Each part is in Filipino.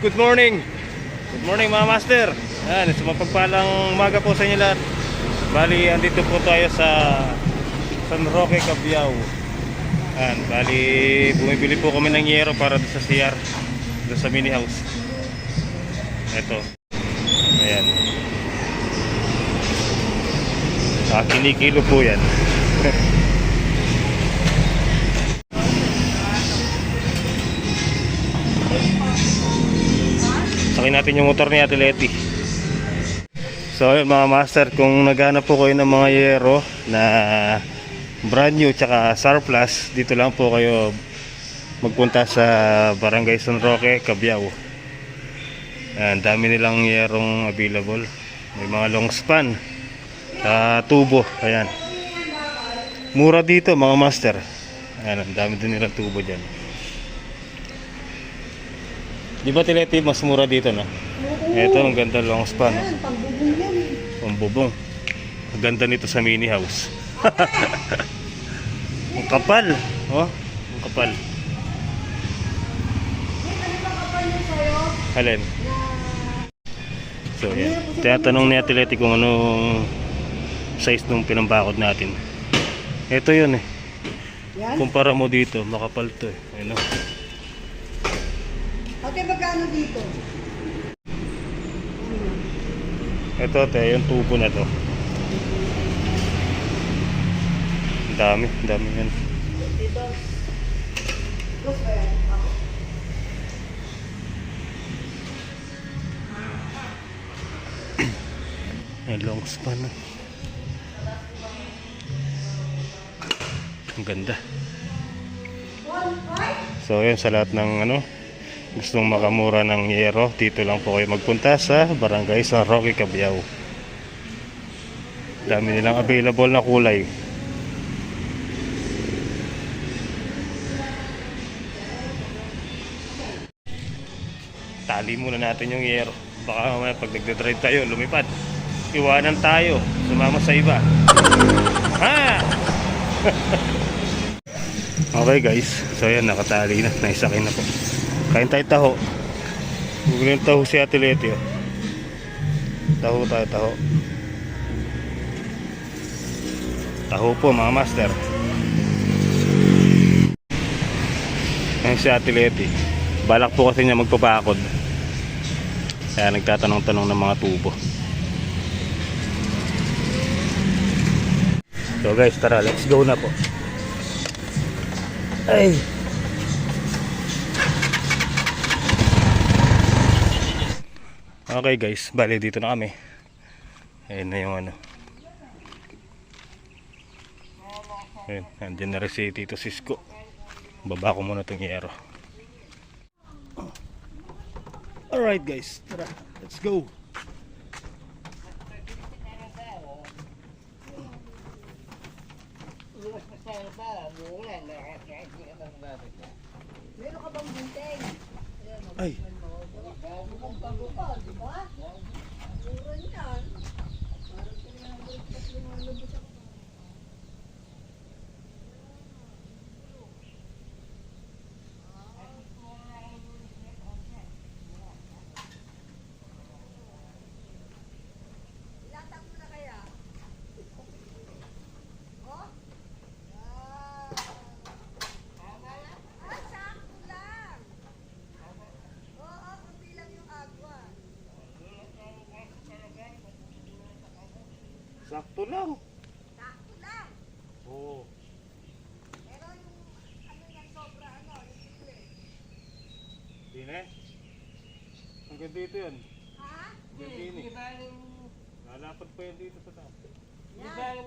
good morning. Good morning mga master. Yan, sa mapagpalang umaga po sa inyo lahat. Bali, andito po tayo sa San Roque, Cabiao. Yan, bali, bumibili po kami ng yero para sa CR, doon sa mini house. Ito. Ayan. Kinikilo po yan. Sakin natin yung motor ni Ate Leti. So yun mga master, kung naghanap po kayo ng mga yero na brand new tsaka surplus, dito lang po kayo magpunta sa Barangay San Roque, Cabiao. Ang dami nilang yerong available. May mga long span tubo, ayan. Mura dito mga master. Ayan, ang dami din nilang tubo dyan. Di ba Tileti, mas mura dito na? Ito, ang ganda long span. Pambubong yan. Pambubong. Ang ganda nito sa mini house. Ang kapal. Oh, ang kapal. Ano ba kapal yun sa'yo? Alin? So yan, tinatanong ni Ate Leti kung anong size nung pinambakod natin. Ito yun eh. Yan? Kumpara mo dito, makapal to eh. Ano? Ate, magkano dito? Ito te, yung tubo na to. Ang dami yan. Dito. Plus ba yan? Ako. May long span na. Ang ganda. So yun, sa lahat ng gustong makamura ng yero, dito lang po kayo magpunta sa Barangay San Roque, Cabiao. Dami nilang available na kulay. Tali muna natin yung yero. Baka mamaya pag nagde-drive tayo, lumipad. Iwanan tayo, sumama sa iba. Ha! Okay guys, so yan, nakatali na, naisakay na po. Kain tayo taho. Bumili ng taho si Ate Leti, oh. Taho tayo, taho. Taho po mga master. Ayan si Ate Leti. Balak po kasi niya magpapakod. Kaya nagtatanong-tanong ng mga tubo. So guys, tara, let's go na po. Ay! Okay guys, bali dito na kami. Ayun na yung Ayun, andyan na rin si Tito Cisco. Baba ko muna itong yero. Alright guys, tara, let's go. Meron ka bang bunteng? Ay! Mukhang bago ka, di ba? Mura niyan. Parang pinabalik yung lubos ako. Ilatag mo na kaya? Oh? Sakto lang. Oo, kunti lang yung agwa. Sakto lang. Sakto lang. Oo. Pero yung yan sobra yung tikle. Dine? Hanggang dito yun. Ha? Hanggang dito. Lalapad pa yan dito sa taas. Yan.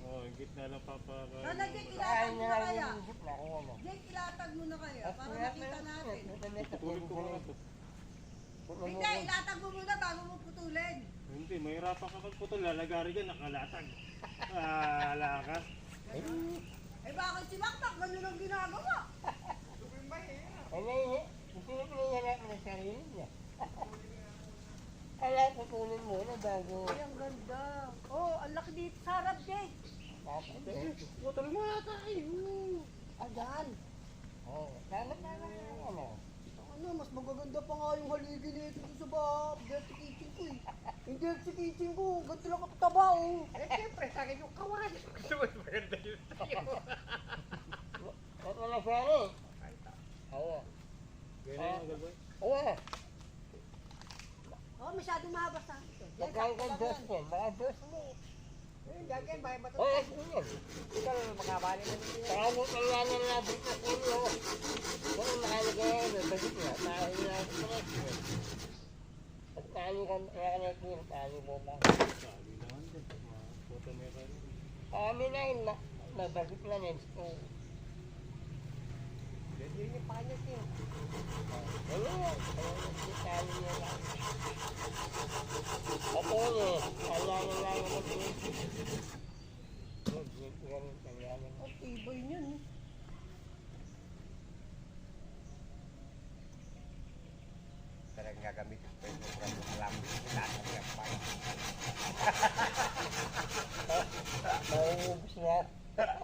Oo, yung gitna lang papaka. Jake, ilatag mo na kaya? Jake, ilatag mo na kaya? Para makita natin. Putulin ko muna to. Hindi, ilatag mo muna bago mo putulin. Hindi, mahirapan ka pagputol. Lalagari dyan, nakalatag. Wala ka. Eh bakit si Makmak? Ganun ang ginagawa. Kaya pupunin muna bago. Ay, ang ganda. Oh, ang laki dito sa harap, Jake. Putol mo na tayo. Ayan. Oh, sana ano. na, mas magaganda pa nga yung haligi nito sa dirty kitchen ko eh. Yung dirty kitchen ko, ganito lang kataba oh. Eh, siyempre, sa akin yung kawan. Gusto mo maganda yun sa'yo. Wala sa ano? Oo. Ganyan ang gagawin. Oo. Oh, masyadong mahaba sa akin. Magkano ka dos mo? Mga dos mo. Gagawin, may Oo, matutunan. yun. Ikaw, makabali na nito. Saka mo kailangan na labit na puno. Kung nakalagay na yun, bagit nga. Tayo na ako sa rest. Pag tayo ka nakalagay, tayo mo ba? Sabi naman din. Mga photo meron. Kami na yun, nabagit na yun. Yun yung panyas yun. Wala. Tayo niya lang. Ako yun, kailangan lang naman yun. Ganun, kailangan. Ang tibay niyan eh. Talagang gagamitin ko yung program ng alambi. Latang yan pa. Nauubos na.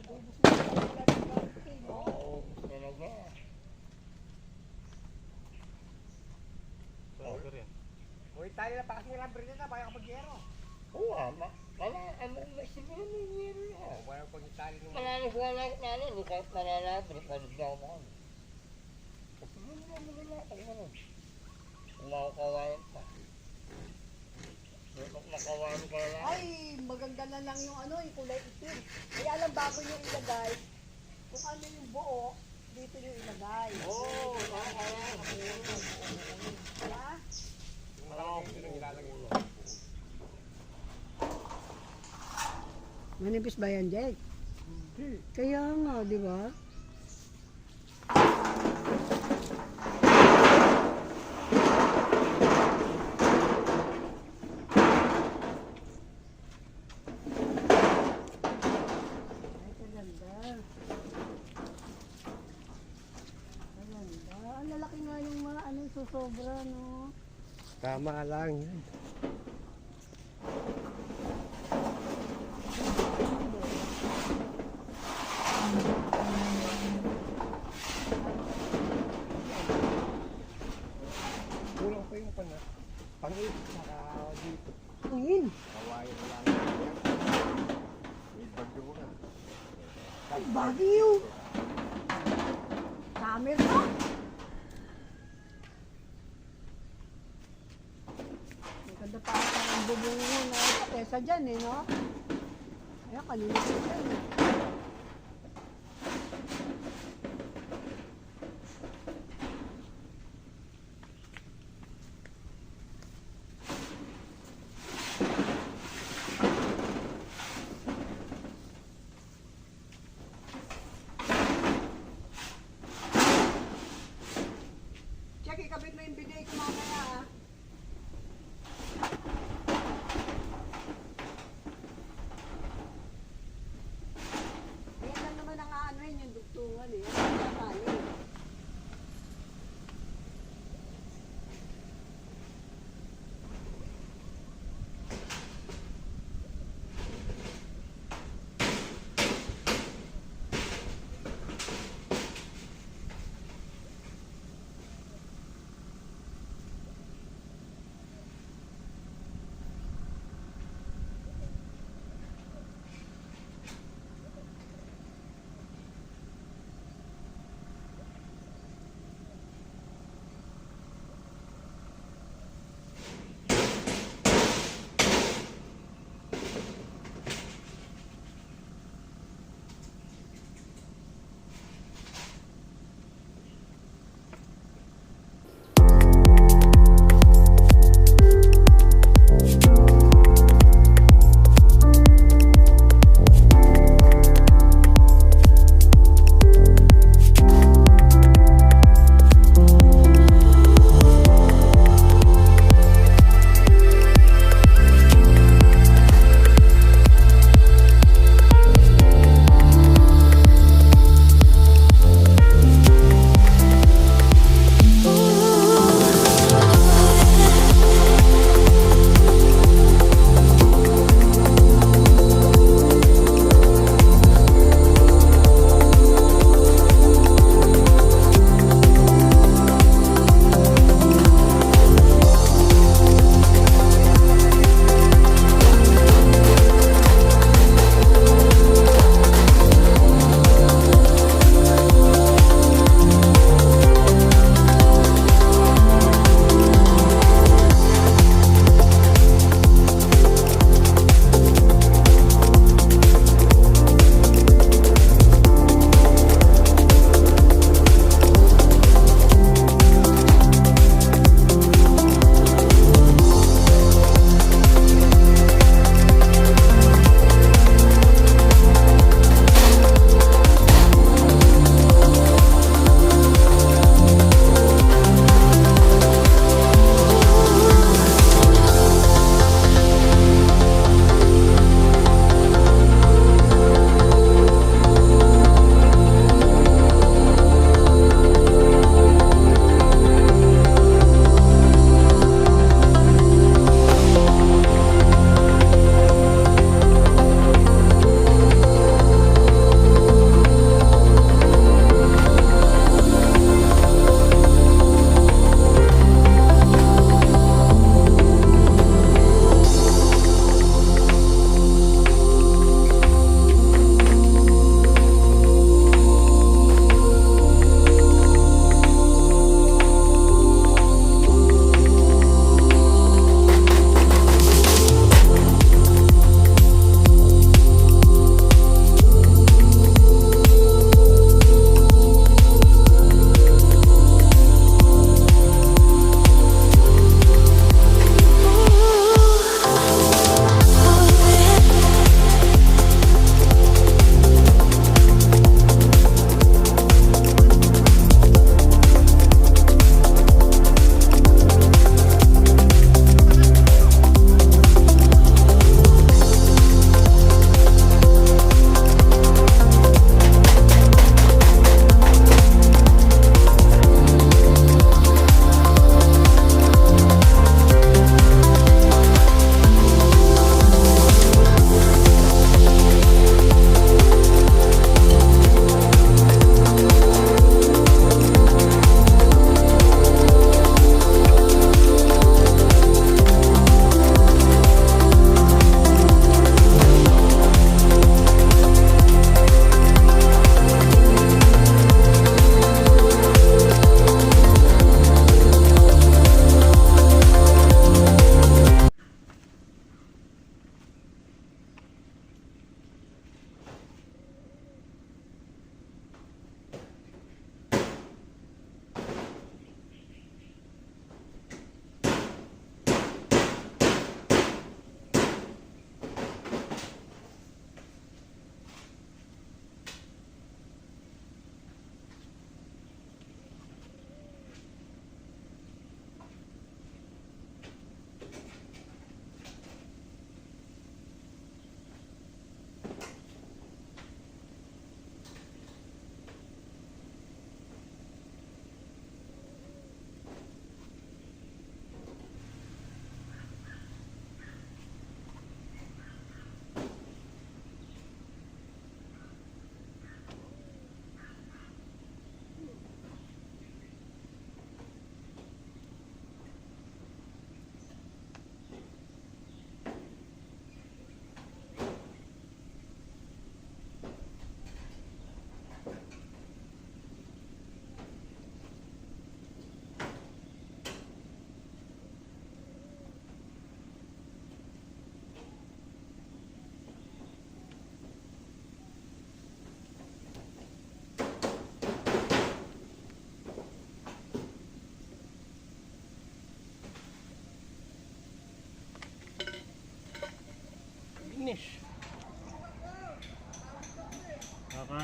Ubus na yung gamit ko. Nauubos na talaga. Sabi rin. Uy, tayo na pa kasi ng alambre na, bayo kapag yero. Oo, ano, siguro may meron na. O, bayo pag itali nung... Mananagawa na natin, hindi kahit mananabri, panigdaw mo kami. Kasi yun na mananatag mo nun. Nakakawayan pa. Nakawayan ka na lang. Ay, maganda na lang yung ano, yung kulay itim. Kaya lang bago nyo ilagay, kung ano yung buo, dito nyo ilagay. Oo, nakakawayan. Diba? Maraming yun ang ilalagay mo. Manipis ba yan, Jake? Kaya nga, di ba? Ay, kaganda. Kaganda. Ang lalaki nga yung mga ano, susobra, no? Tama lang yun. Kulang pa yung pangit saka dito. Tingin. Kawayan lang. May bagyo ko na. Ay, Baguio! Summer to? Maganda pa ata ang bubungo na kesa dyan eh, no? Kaya kanina ko dyan eh. Check, ikabit mo yung bidet ko mamaya ah.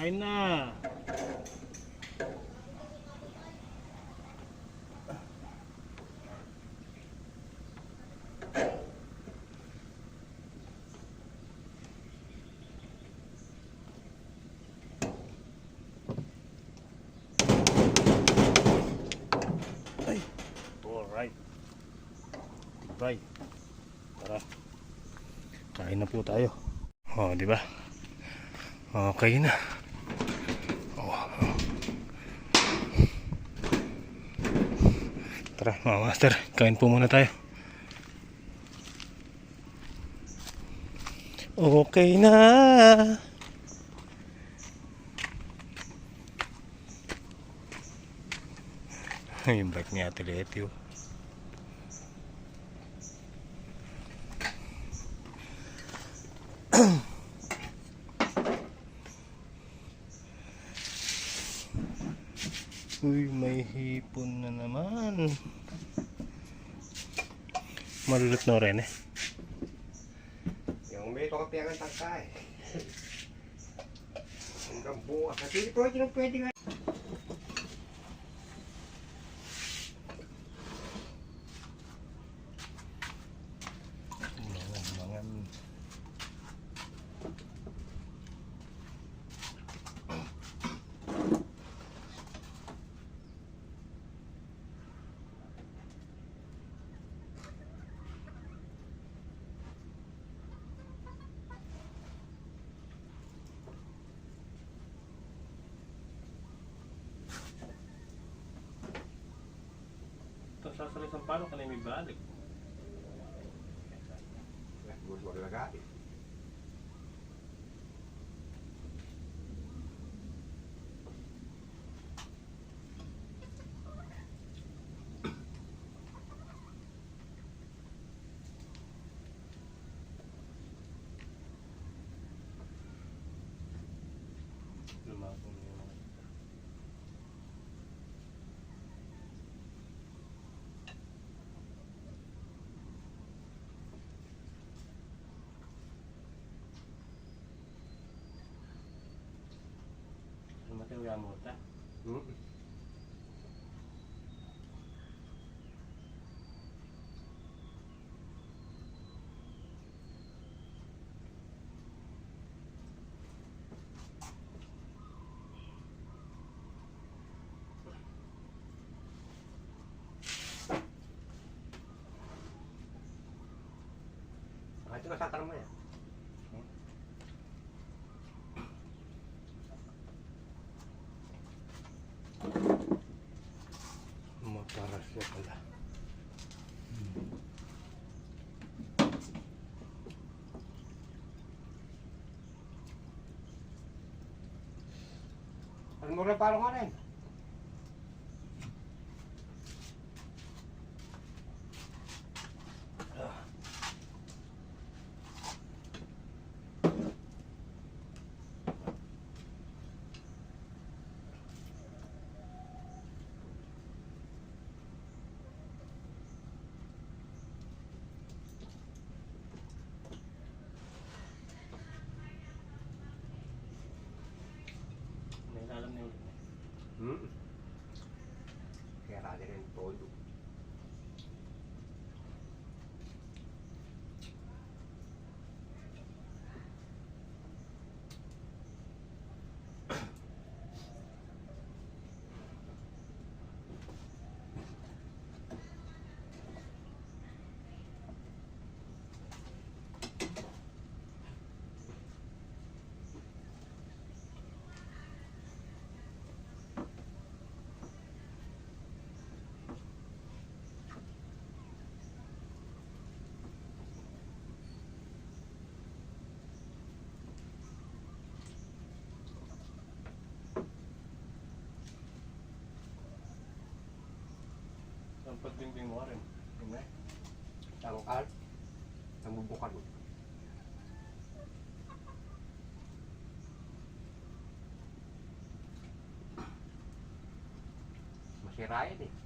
Kain na. Ay. Alright. Tibay. Tara. Kain na po tayo. Oh, di ba? Okay na. Oh. Tara, mga master, kain po muna tayo. Okay na. Yung bike ni Ate Letty, oh. Uy, may hipon na naman. Malulot na rin eh. Yung may pakapiyangan tangkay. Hanggang bukas. Kasi ito ay pwede nga. Mangan. Ito sasali sa palo ka na may balik. Gusto maglagay. Lumago na yun. Mateo ya mo ta. Ito ka sakar mo yan. Maparas siya pala. Ano mo rin parang ano eh? Alam na yun. Kaya rali rin todo. Ang pagbimbing mo rin. Hindi? Tangkal. Namubukan mo. Masirayan eh.